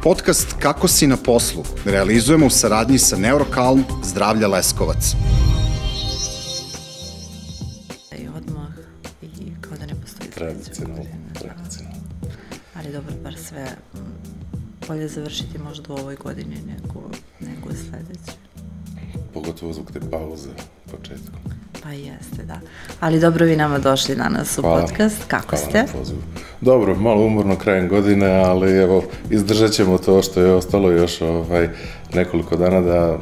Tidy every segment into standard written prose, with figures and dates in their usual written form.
Podcast Kako si na poslu realizujemo u saradnji sa Neurokalm Zdravlja Leskovac. I odmah i kao da ne postoji tradicionalno. Ali dobro, bar sve bolje završiti možda u ovoj godini nego u sledećoj. Pogotovo zbog te pauze početkom. Pa jeste, da. Ali dobro vi nama došli danas u podcast. Kako ste? Hvala na pozivu. Dobro, malo umorno krajem godine, ali evo, izdržat ćemo to što je ostalo još nekoliko dana da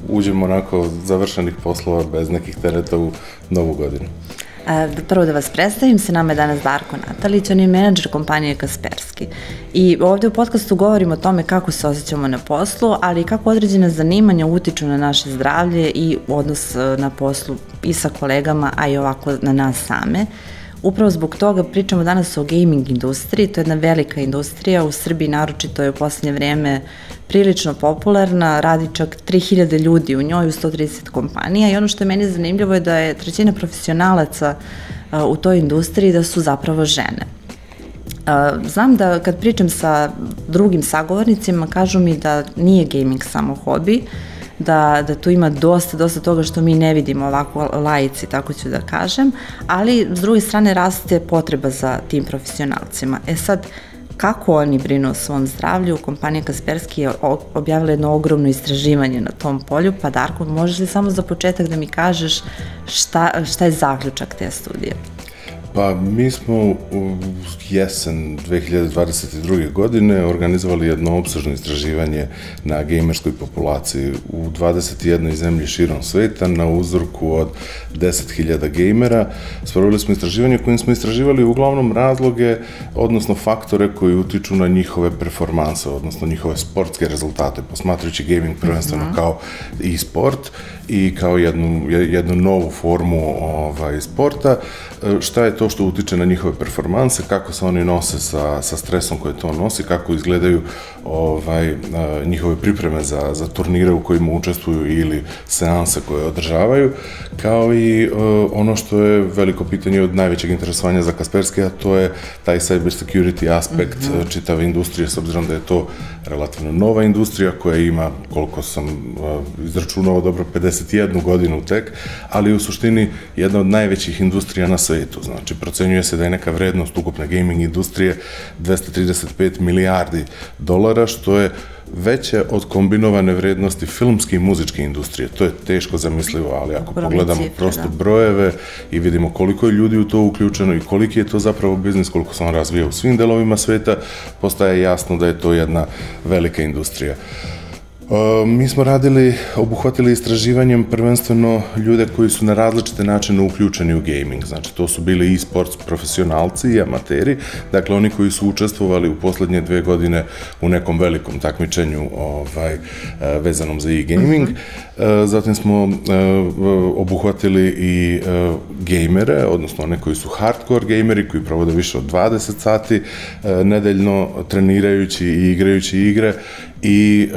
uđemo onako završenih poslova bez nekih tereta u novu godinu. Prvo da vas predstavim, sa nama je danas Darko Natalić, on je menadžer kompanije Kasperski. I ovde u podcastu govorimo o tome kako se osjećamo na poslu, ali i kako određene zanimanja utiču na naše zdravlje i odnos na poslu i sa kolegama, a i ovako na nas same. Upravo zbog toga pričamo danas o gaming industriji, to je jedna velika industrija, u Srbiji naročito je u poslednje vreme prilično popularna, radi čak 3000 ljudi u njoj, u 130 kompanija i ono što je meni zanimljivo je da je trećina profesionalaca u toj industriji da su zapravo žene. Znam da kad pričam sa drugim sagovornicima kažu mi da nije gaming samo hobi, da tu ima dosta toga što mi ne vidimo ovako laici, tako ću da kažem, ali s druge strane raste potreba za tim profesionalcima. Sad, kako oni brinu o svom zdravlju? Kompanija Kasperski je objavila jedno ogromno istraživanje na tom polju, pa Darko, možeš li samo za početak da mi kažeš šta je zaključak te studije? Pa mi smo u jesen 2022. godine organizovali jedno opsežno istraživanje na gejmerskoj populaciji u 21 zemlji širom sveta na uzorku od 10.000 gejmera. Sproveli smo istraživanje kojim smo istraživali uglavnom razloge, odnosno faktore koji utiču na njihove performanse, odnosno njihove sportske rezultate, posmatrajući gaming prvenstveno kao i sport i kao jednu novu formu sporta. Šta je to što utiče na njihove performanse, kako se oni nose sa stresom koje to nosi, kako izgledaju njihove pripreme za turnire u kojima učestvuju ili seanse koje održavaju, kao i ono što je veliko pitanje od najvećeg interesovanja za Kasperski, a to je taj cyber security aspekt čitave industrije, s obzirom da je to relativno nova industrija koja ima, koliko sam izračunao dobro, 51 godinu tek, ali u suštini jedna od najvećih industrija na svetu. Znači, procenjuje se da je neka vrednost ukupne gaming industrije 235 milijardi dolara, što je veće od kombinovane vrednosti filmske i muzičke industrije. To je teško zamislivo, ali ako pogledamo prosto brojeve i vidimo koliko je ljudi u to uključeno i koliki je to zapravo biznis, koliko se on razvija u svim delovima sveta, postaje jasno da je to jedna velika industrija. Mi smo obuhvatili istraživanjem prvenstveno ljude koji su na različite načine uključeni u gaming, znači to su bili i sports profesionalci i amateri, dakle oni koji su učestvovali u poslednje 2 godine u nekom velikom takmičenju vezanom za e-gaming. Zatim smo obuhvatili i gejmere, odnosno one koji su hardcore gejmeri, koji provode više od 20 sati nedeljno trenirajući i igrajući igre, i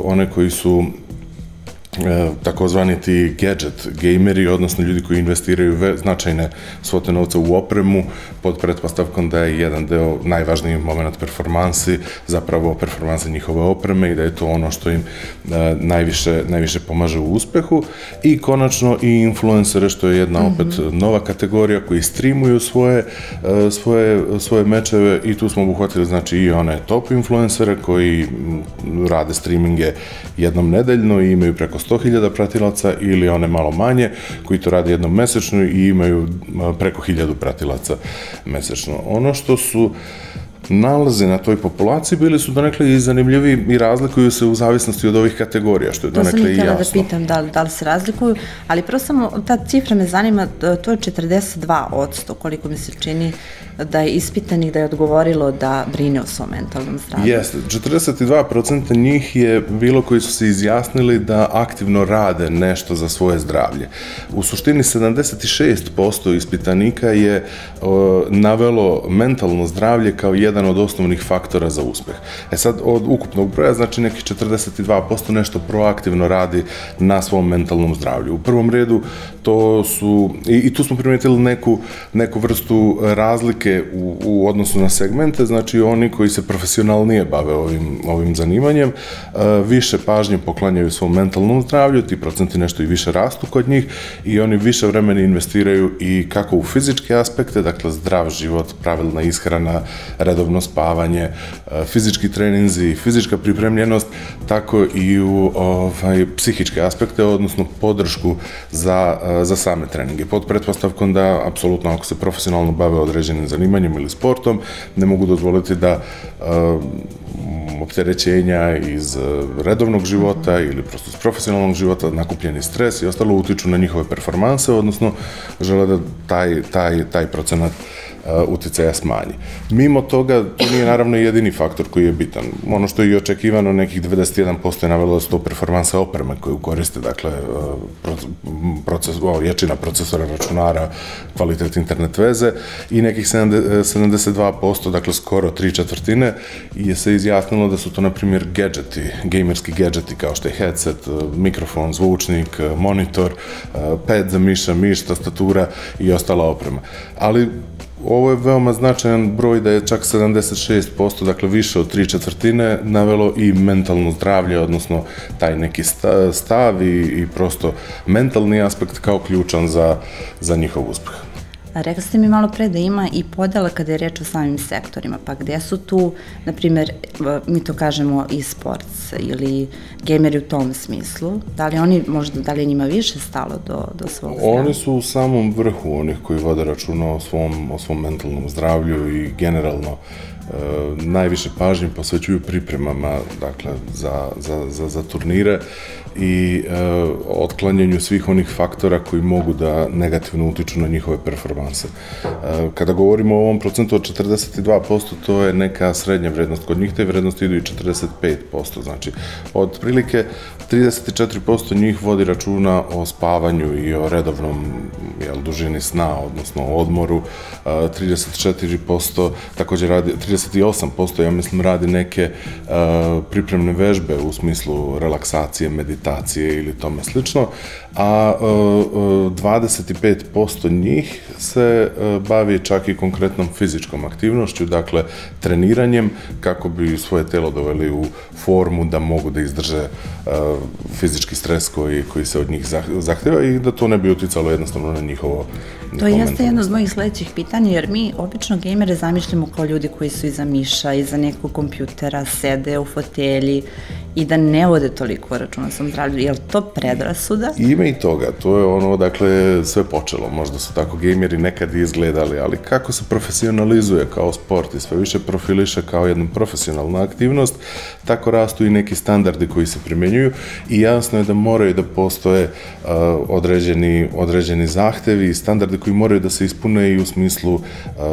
one koji su takozvani ti gadget gejmeri, odnosno ljudi koji investiraju značajne svote novca u opremu pod pretpostavkom da je jedan deo najvažniji moment performansi, zapravo performanse njihove opreme i da je to ono što im najviše pomaže u uspehu. I konačno i influencere, što je jedna opet nova kategorija koji streamuju svoje mečeve i tu smo obuhvatili znači i one top influencere koji rade streaminge jednom nedeljno i imaju preko 100.000 pratilaca ili one malo manje koji to rade jednom mesečno i imaju preko 1000 pratilaca mesečno. Ono što su nalazi na toj populaciji bili su donekle i zanimljivi i razlikuju se u zavisnosti od ovih kategorija, što je donekle i jasno. To sam i htjela da pitam da li se razlikuju, ali prvo samo ta cifra me zanima, to je 42%, koliko mi se čini da je ispitanih, da je odgovorilo da brine o svom mentalnom zdravlju. Jeste, 42% njih je bilo koji su se izjasnili da aktivno rade nešto za svoje zdravlje. U suštini 76% ispitanika je navelo mentalno zdravlje kao jedan od osnovnih faktora za uspeh. Sad, od ukupnog broja, znači nekih 42% nešto proaktivno radi na svom mentalnom zdravlju. U prvom redu, to su, i tu smo primetili neku vrstu razlike razlike u odnosu na segmente, znači oni koji se profesionalnije bave ovim zanimanjem, više pažnje poklanjaju svom mentalnom zdravlju, ti procenti nešto i više rastu kod njih i oni više vremena investiraju i kako u fizičke aspekte, dakle zdrav život, pravilna ishrana, redovno spavanje, fizički treninzi, fizička pripremljenost, tako i u psihičke aspekte, odnosno podršku za same treninge. Pod pretpostavkom da, apsolutno, ako se profesionalno bave određenim zanimanjem ili sportom, ne mogu dozvoliti da opterećenja iz redovnog života ili prosto iz profesionalnog života, nakupljeni stres i ostalo utiču na njihove performanse, odnosno žele da taj procenat uticaja smanji. Mimo toga, to nije naravno jedini faktor koji je bitan. Ono što je i očekivano, nekih 91% je navelo da su to performanse opreme koju koriste, dakle, jačina procesora računara, kvalitet internet veze i nekih 72%, dakle skoro 3/4 je se izjasnilo da su to, na primjer, gadgeti, gamerski gadgeti kao što je headset, mikrofon, zvučnik, monitor, pad za miš, tastatura i ostala oprema. Ali ovo je veoma značajan broj da je čak 76%, dakle više od 3/4 navelo i mentalno zdravlje, odnosno taj neki stav i prosto mentalni aspekt kao ključan za njihov uspeh. Rekli ste mi malo pre da ima i podela kada je reč o samim sektorima, pa gde su tu, na primjer, mi to kažemo e-sports ili gameri u tom smislu, da li je njima više stalo do svog zdravlja? Oni su u samom vrhu onih koji vode računa o svom mentalnom zdravlju i generalno najviše pažnje posvećuju pripremama, dakle, za turnire i otklanjanju svih onih faktora koji mogu da negativno utiču na njihove performanse. Kada govorimo o ovom procentu od 42%, to je neka srednja vrednost. Kod njih te vrednosti idu i 45%, znači od prilike 34% njih vodi računa o spavanju i o redovnom dužini sna, odnosno odmoru, 34% također radi, 38% ja mislim radi neke pripremne vežbe u smislu relaksacije, meditacije ili tome slično, a 25% njih se bavi čak i konkretnom fizičkom aktivnošću, dakle treniranjem kako bi svoje telo doveli u formu da mogu da izdrže fizički stres koji se od njih zahteva i da to ne bi uticalo jednostavno na njihovo To jeste jedno od mojih sledećih pitanja, jer mi obično gejmere zamišljamo kao ljudi koji su iza miša, iza nekog kompjutera, sede u fotelji i da ne vode toliko računa o svom zdravlju. Je li to predrasuda? Ima i toga, to je ono, dakle, sve počelo. Možda su tako gejmeri nekad izgledali, ali kako se profesionalizuje kao sport i sve više profiliše kao jedna profesionalna aktivnost, tako rastu i neki standardi koji se primenjuju i jasno je da moraju da postoje određeni zahtevi i standardi koji moraju da se ispune i u smislu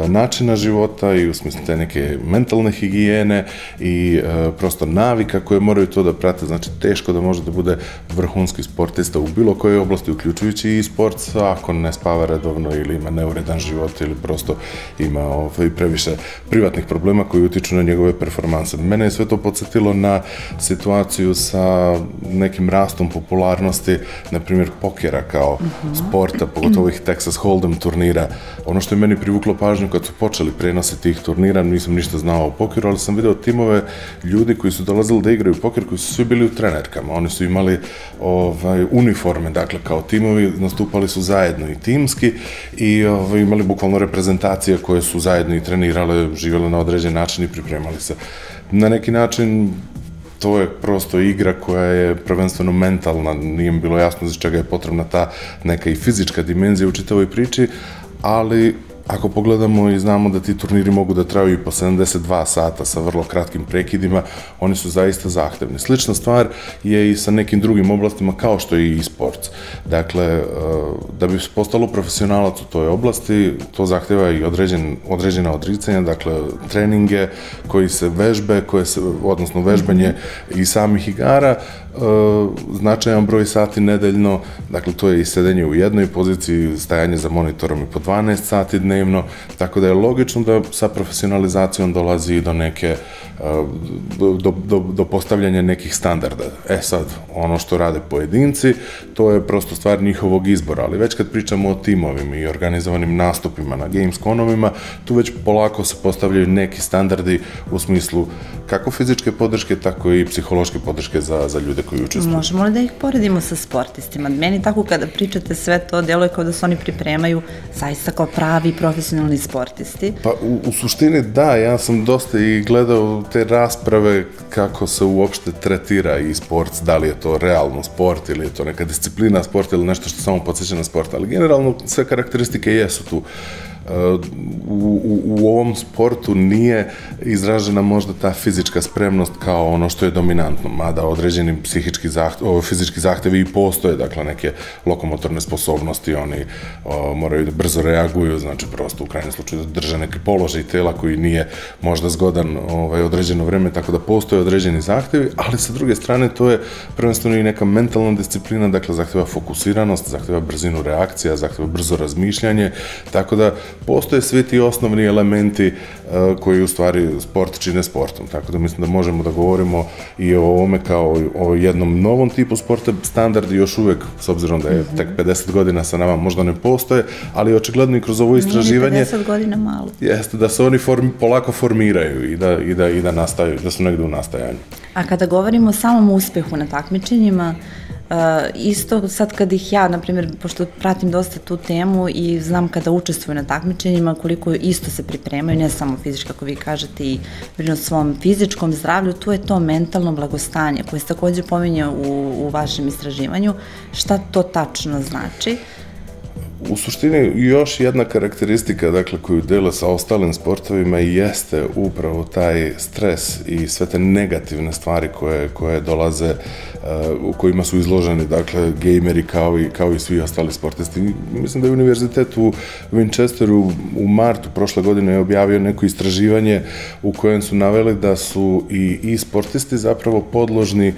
načina života i u smislu te neke mentalne higijene i prosto navika koje moraju to da prate. Znači, teško da može da bude vrhunski sportista u bilo kojoj oblasti, uključujući i sport, ako ne spava redovno ili ima neuredan život ili prosto ima previše privatnih problema koji utiču na njegove performanse. Mene je sve to podsjetilo na situaciju sa nekim rastom popularnosti, na primjer pokera kao sporta, pogotovo ovih Texas Hold'em turnira. Ono što je meni privuklo pažnju kad su počeli prenose tih turnira, nisam ništa znao o pokeru, ali sam video timove ljudi koji su dolazili da igraju poker, koji su svi bili u trenerkama. Oni su imali uniforme, dakle, kao timovi, nastupali su zajedno i timski i imali bukvalno reprezentacije koje su zajedno i trenirale, živjele na određen način i pripremali se. Na neki način to je prosto igra koja je prvenstveno mentalna, nije mi bilo jasno za čega je potrebna ta neka i fizička dimenzija u čitavoj priči, ali ako pogledamo i znamo da ti turniri mogu da traju i po 72 sata sa vrlo kratkim prekidima, oni su zaista zahtevni. Slična stvar je i sa nekim drugim oblastima kao što je i e-sports. Dakle, da bi postalo profesionalac u toj oblasti, to zahteva i određena odricanja, dakle, treninge koji se vežbe, odnosno vežbanje i samih igara, značajan broj sati nedeljno, dakle, to je i sedenje u jednoj poziciji, stajanje za monitorom i po 12 sati dnevno, dnevno, tako da je logično da sa profesionalizacijom dolazi do neke do postavljanja nekih standarda. Sad, ono što rade pojedinci, to je prosto stvar njihovog izbora, ali već kad pričamo o timovima i organizovanim nastupima na Gamesconovima, tu već polako se postavljaju neki standardi u smislu kako fizičke podrške, tako i psihološke podrške za ljude koji učestvuju. Možemo li da ih poredimo sa sportistima? Meni tako kada pričate sve to, djeluje kao da se oni pripremaju zaista kao pravi profesionalni sportisti. Pa u suštini da, ja sam dosta i gledao te rasprave kako se uopšte tretira i sport, da li je to realno sport ili je to neka disciplina sport ili nešto što samo podsjeća na sport, ali generalno sve karakteristike jesu tu. U ovom sportu nije izražena možda ta fizička spremnost kao ono što je dominantno, mada određeni fizički zahtevi i postoje, dakle neke lokomotorne sposobnosti, oni moraju da brzo reaguju, znači prosto u krajnjem slučaju da drže neki položaj tela koji nije možda zgodan određeno vreme, tako da postoje određeni zahtevi, ali sa druge strane to je prvenstveno i neka mentalna disciplina, dakle zahteva fokusiranost, zahteva brzinu reakcija, zahteva brzo razmišljanje, tako da postoje svi ti osnovni elementi koji u stvari sport čine sportom, tako da mislim da možemo da govorimo i o ovome kao o jednom novom tipu sporta. Standardi još uvek, s obzirom da je tek 50 godina sa nama, možda ne postoje, ali očigledno i kroz ovo istraživanje nije 50 godina malo. Jeste da se oni polako formiraju i da nastaju, da su negde u nastajanju. A kada govorimo o samom uspehu na takmičenjima, isto sad kad ih ja, na primjer, pošto pratim dosta tu temu i znam kada učestvuju na takmičenjima koliko isto se pripremaju, ne samo fizički, kako vi kažete, i brinu o svom fizičkom zdravlju, tu je to mentalno blagostanje koje se takođe pominje u vašem istraživanju. Šta to tačno znači? U suštini još jedna karakteristika, dakle, koju dele sa ostalim sportovima jeste upravo taj stres i sve te negativne stvari koje dolaze, u kojima su izloženi, dakle, gejmeri kao i svi ostali sportisti. Mislim da je univerzitet u Winchesteru u martu prošle godine objavio neko istraživanje u kojem su naveli da su i sportisti zapravo podložni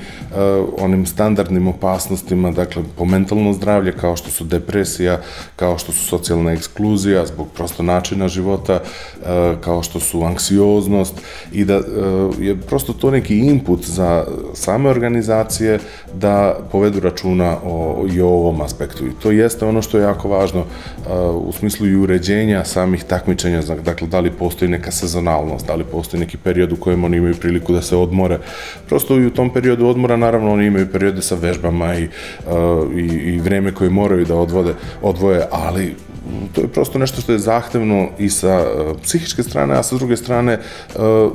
onim standardnim opasnostima, dakle, po mentalno zdravlje, kao što su depresija, kao što su socijalna ekskluzija zbog prosto načina života, kao što su anksioznost, i da je prosto to neki input za same organizacije da povedu računa i o ovom aspektu. I to jeste ono što je jako važno u smislu i uređenja samih takmičenja, dakle da li postoji neka sezonalnost, da li postoji neki period u kojem oni imaju priliku da se odmore. Prosto i u tom periodu odmora, naravno, oni imaju periode sa vežbama i vreme koje moraju da odvoje, ali to je prosto nešto što je zahtevno i sa psihičke strane, a sa druge strane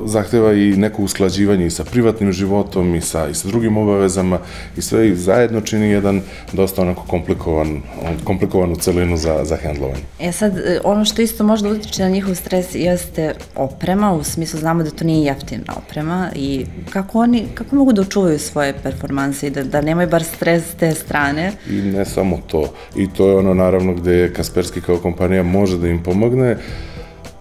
zahteva i neko usklađivanje i sa privatnim životom i sa drugim obavezama, i sve ih zajedno čini jedan dosta onako komplikovanu celinu za hendlovanje. Sad, ono što isto možda utiče na njihov stres jeste oprema, u smislu znamo da to nije jeftina oprema, i kako mogu da očuvaju svoje performanse i da nemaju bar stres s te strane. I ne samo to. I to je ono, naravno, gde Kaspersky kao kompanija može da im pomogne.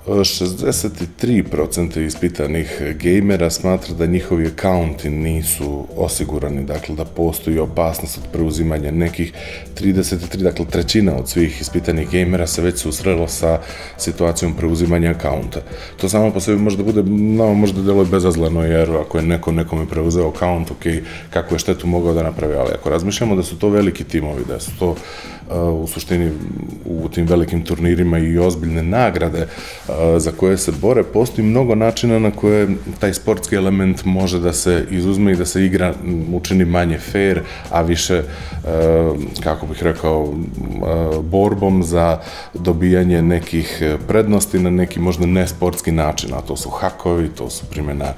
63% ispitanih gejmera smatra da njihovi akaunti nisu osigurani, dakle da postoji opasnost od preuzimanja. Nekih 33, dakle trećina od svih ispitanih gejmera se već susrelo sa situacijom preuzimanja akaunta. To samo po sebi možda bude, možda deluje bezazleno, jer ako je neko nekome preuzeo akaunt, ok, kako je štetu mogao da napravi, ali ako razmišljamo da su to veliki timovi, da su to u suštini u tim velikim turnirima i ozbiljne nagrade za koje se bore, postoji mnogo načina na koje taj sportski element može da se izuzme i da se igra učini manje fair, a više, kako bih rekao, borbom za dobijanje nekih prednosti na neki možda nesportski način, a to su hakovi, to su primjena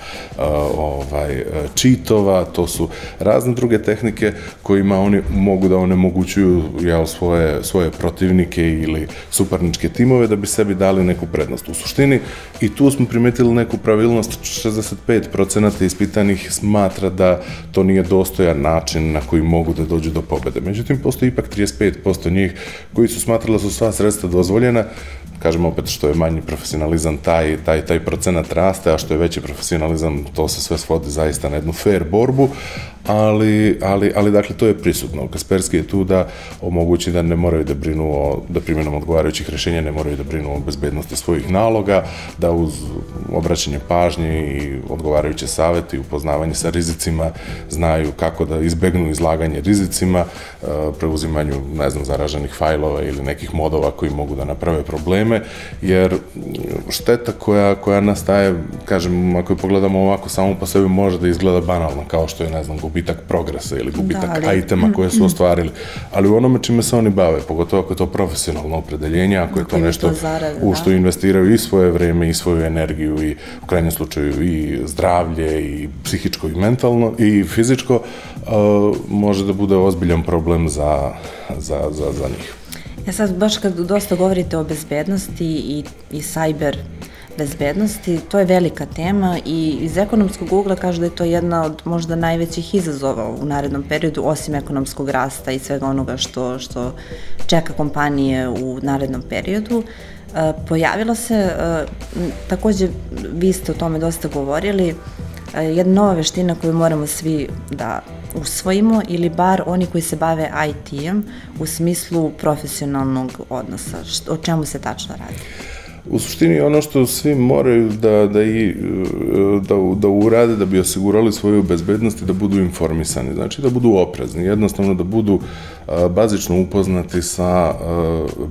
čitova, to su razne druge tehnike kojima oni mogu da onemogućuju svoje protivnike ili suparničke timove da bi sebi dali neku prednost. U suštini, i tu smo primetili neku pravilnost, 65% ispitanih smatra da to nije dostojan način na koji mogu da dođu do pobede. Međutim, postoji ipak 35% njih koji su smatrali da su sva sredstva dozvoljena. Kažem opet, što je manji profesionalizam, taj procenat raste, a što je veći profesionalizam, to se sve svodi zaista na jednu fair borbu, ali dakle to je prisutno. Kaspersky je tu da omogući da ne moraju da brinu da primjenom odgovarajućih rješenja ne moraju da brinu o bezbednosti svojih naloga, da uz obraćanje pažnje i odgovarajuće savjete i upoznavanje sa rizicima znaju kako da izbegnu izlaganje rizicima, preuzimanju, ne znam, zaraženih fajlova ili nekih modova koji mogu da naprave probleme, jer šteta koja nastaje, kažem, ako je pogledamo ovako samo po sebi može da izgleda banalno, kao što je, ne znam, gubitak progresa ili gubitak itema koje su ostvarili, ali u onome čime se oni bave, pogotovo ako je to profesionalno opredeljenje, ako je to nešto u što investiraju i svoje vreme i svoju energiju i u krajnjem slučaju i zdravlje i psihičko i mentalno i fizičko, može da bude ozbiljan problem za njih. Ja sad, baš kad dosta govorite o bezbednosti i cyber bezbednosti, to je velika tema i iz ekonomskog ugla kažu da je to jedna od možda najvećih izazova u narednom periodu, osim ekonomskog rasta i svega onoga što čeka kompanije u narednom periodu. Pojavila se, takođe vi ste o tome dosta govorili, jedna nova veština koju moramo svi da usvojimo ili bar oni koji se bave IT-em u smislu profesionalnog odnosa. O čemu se tačno radi? U suštini ono što svi moraju da urade da bi osigurali svoju bezbednost i da budu informisani, znači da budu oprezni, jednostavno da budu bazično upoznati sa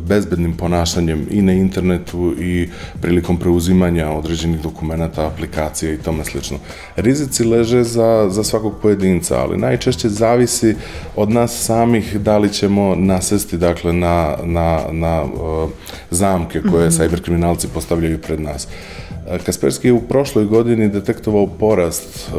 bezbednim ponašanjem i na internetu i prilikom preuzimanja određenih dokumenta, aplikacija i tome slično. Rizici leže za svakog pojedinca, ali najčešće zavisi od nas samih da li ćemo nasesti, dakle, na zamke koje cyberkriminalci postavljaju pred nas. Kaspersky je u prošloj godini detektovao porast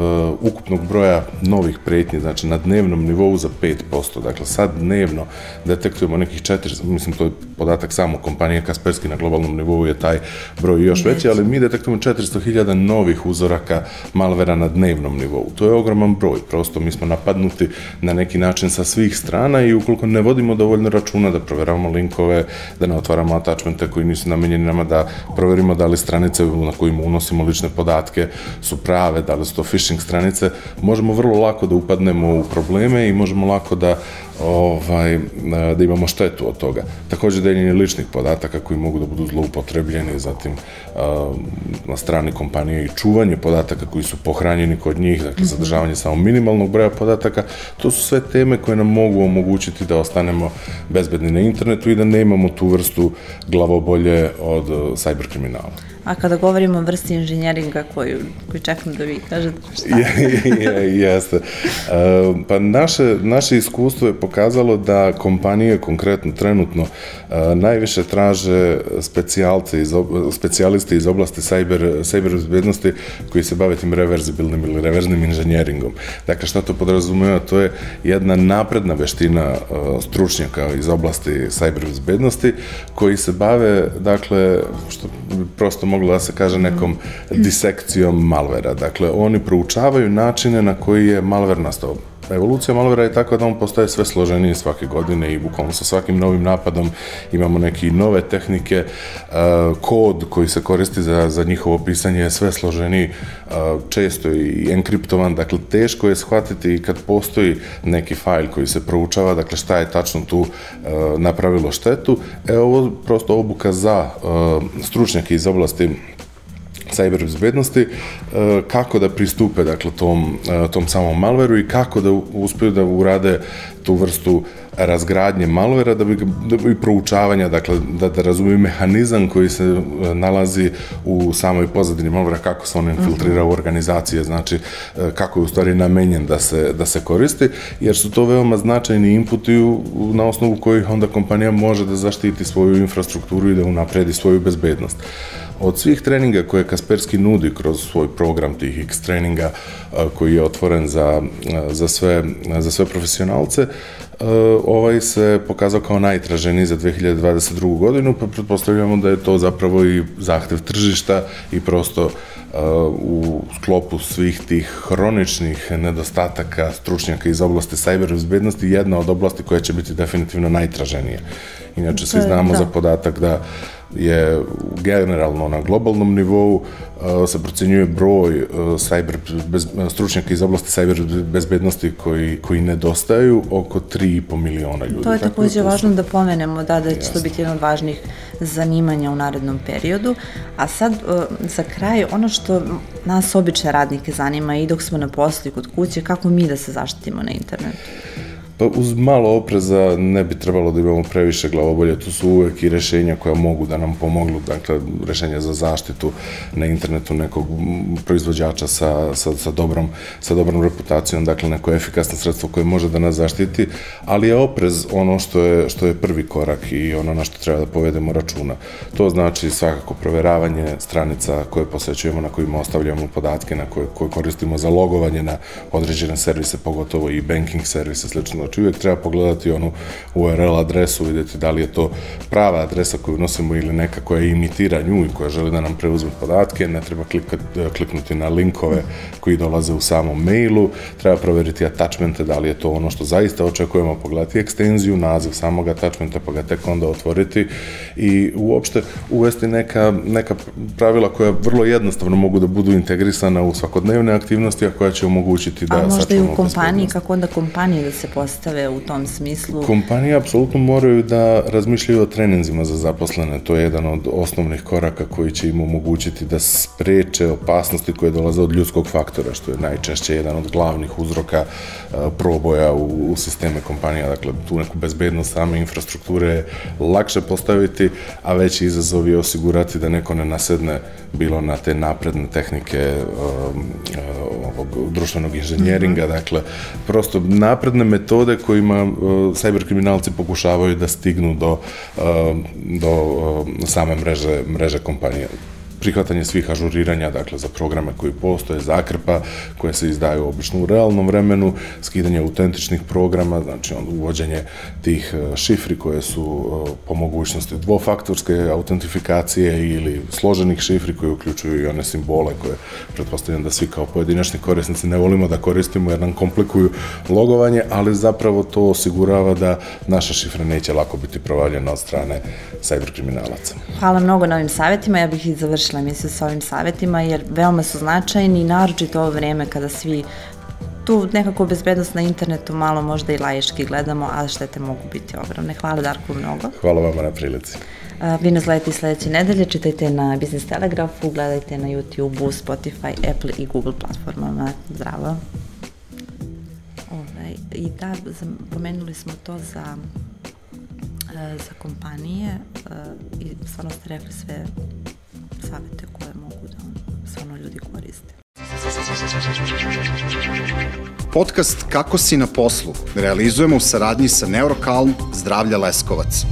ukupnog broja novih pretnji, znači na dnevnom nivou za 5%. Dakle, sad dnevno detektujemo nekih 400, mislim, to je podatak samo kompanije Kaspersky, na globalnom nivou je taj broj još veći, ali mi detektujemo 400.000 novih uzoraka malvera na dnevnom nivou. To je ogroman broj, prosto mi smo napadnuti na neki način sa svih strana i ukoliko ne vodimo dovoljno računa da proveravamo linkove, da ne otvaramo attachmente koji nisu namenjeni nama, da proverimo da li stranice na kojima unosimo lične podatke su prave, da li su to phishing stranice, možemo vrlo lako da upadnemo u probleme i možemo lako da imamo štetu od toga. Također deljenje ličnih podataka koji mogu da budu zloupotrebljeni, zatim na strani kompanije i čuvanje podataka koji su pohranjeni kod njih, dakle zadržavanje samo minimalnog broja podataka, to su sve teme koje nam mogu omogućiti da ostanemo bezbedni na internetu i da nemamo tu vrstu glavobolje od cyberkriminala. A kada govorimo o vrsti inženjeringa koju čekam da vi kažete šta? Jeste. Pa naše iskustvo je pokazalo da kompanije konkretno trenutno najviše traže specijaliste iz oblasti cyber bezbednosti koji se bave tim reverzibilnim ili reverznim inženjeringom. Dakle, šta to podrazumeva? To je jedna napredna veština stručnjaka iz oblasti cyber bezbednosti koji se bave, dakle, što bi prosto moglo da se kaže nekom disekcijom malvera. Dakle, oni proučavaju načine na koji je malver nastao. Evolucija malvera je takva da on postaje sve složeniji svake godine i bukvalno sa svakim novim napadom imamo neke nove tehnike, kod koji se koristi za njihovo pisanje je sve složeniji, često i enkriptovan, dakle teško je shvatiti i kad postoji neki fajl koji se proučava, dakle šta je tačno tu napravilo štetu. Ovo je prosto obuka za stručnjake iz oblasti cyber bezbednosti, kako da pristupe, dakle, tom samom malveru i kako da uspeju da urade tu vrstu razgradnje malvera, da bi proučavanja, dakle, da razumiju mehanizam koji se nalazi u samoj pozadini malvera, kako se on infiltrira u organizacije, znači kako je u stvari namenjen da se koristi, jer su to veoma značajni inputi na osnovu kojih onda kompanija može da zaštiti svoju infrastrukturu i da unapredi svoju bezbednost. Od svih treninga koje Kaspersky nudi kroz svoj program tih X treninga koji je otvoren za sve profesionalce, ovaj se pokazao kao najtraženiji za 2022. godinu, pa pretpostavljamo da je to zapravo i zahtev tržišta i prosto u sklopu svih tih hroničnih nedostataka stručnjaka iz oblasti cyber bezbednosti jedna od oblasti koja će biti definitivno najtraženija. Inače, svi znamo za podatak da je generalno na globalnom nivou, se procenjuje broj stručnjaka iz oblasti cyber bezbednosti koji nedostaju oko 3,5 miliona ljudi. To je takođe važno da pomenemo, da će to biti jedno od važnih zanimanja u narednom periodu. A sad, za kraj, ono što nas obične radnike zanima i dok smo na poslu i kod kuće, kako mi da se zaštitimo na internetu? Pa uz malo opreza ne bi trebalo da imamo previše glavobolje, tu su uvek i rešenja koja mogu da nam pomognu, dakle rešenja za zaštitu na internetu nekog proizvođača sa dobrom reputacijom, dakle neko efikasno sredstvo koje može da nas zaštiti, ali je oprez ono što je prvi korak i ono na što treba da povedemo računa. To znači svakako proveravanje stranica koje posećujemo, na kojima ostavljamo podatke, na koje koristimo za logovanje na određene servise, pogotovo i banking servise, slično. Znači uvijek treba pogledati onu URL adresu, vidjeti da li je to prava adresa koju nosimo ili neka koja imitira nju i koja želi da nam preuzme podatke, ne treba kliknuti na linkove koji dolaze u samom mailu, treba proveriti attachmente, da li je to ono što zaista očekujemo, pogledati ekstenziju, naziv samog attachmenta, pa ga tek onda otvoriti i uopšte uvesti neka pravila koja vrlo jednostavno mogu da budu integrisana u svakodnevne aktivnosti, a koja će omogućiti da sačuvamo bezbednost. A možda i u kompaniji, kako onda kompanije da se postave u tom smislu? Kompanije apsolutno moraju da razmišljaju o treninzima za zaposlene. To je jedan od osnovnih koraka koji će im omogućiti da spreče opasnosti koje dolaze od ljudskog faktora, što je najčešće jedan od glavnih uzroka proboja u sisteme kompanija. Dakle, tu neku bezbednost same infrastrukture je lakše postaviti, a veći izazov je osigurati da neko ne nasedne bilo na te napredne tehnike ovog društvenog inženjeringa, dakle, prosto napredne metode kojima cyberkriminalci pokušavaju da stignu do same mreže kompanije. Prihvatanje svih ažuriranja, dakle, za programe koji postoje, zakrpa koje se izdaju obično u realnom vremenu, skidanje autentičnih programa, znači uvođenje tih šifri koje su po mogućnosti dvofaktorske autentifikacije ili složenih šifri koje uključuju i one simbole koje pretpostavljam da svi kao pojedinačni korisnici ne volimo da koristimo jer nam komplikuju logovanje, ali zapravo to osigurava da naša šifra neće lako biti provaljena od strane cyberkriminalaca. Hvala mnogo na ovim savjetima, ja bih i završila emisiju sa ovim savjetima jer veoma su značajni i naročito ovo vreme kada svi tu nekako bezbednost na internetu malo možda i laički gledamo, a štete mogu biti ogromne. Hvala Darku mnogo. Hvala vama na prilici. Vi nas gledajte i sledeće nedelje, čitajte na Business Telegrafu, gledajte na YouTube-u, Spotify, Apple i Google platformama. Zdravo. I da, pomenuli smo to za kompanije i stvarno ste rekli sve savete koje mogu da stvarno ljudi koriste. Podcast Kako si na poslu realizujemo u saradnji sa Neurokalm Zdravlja Leskovac.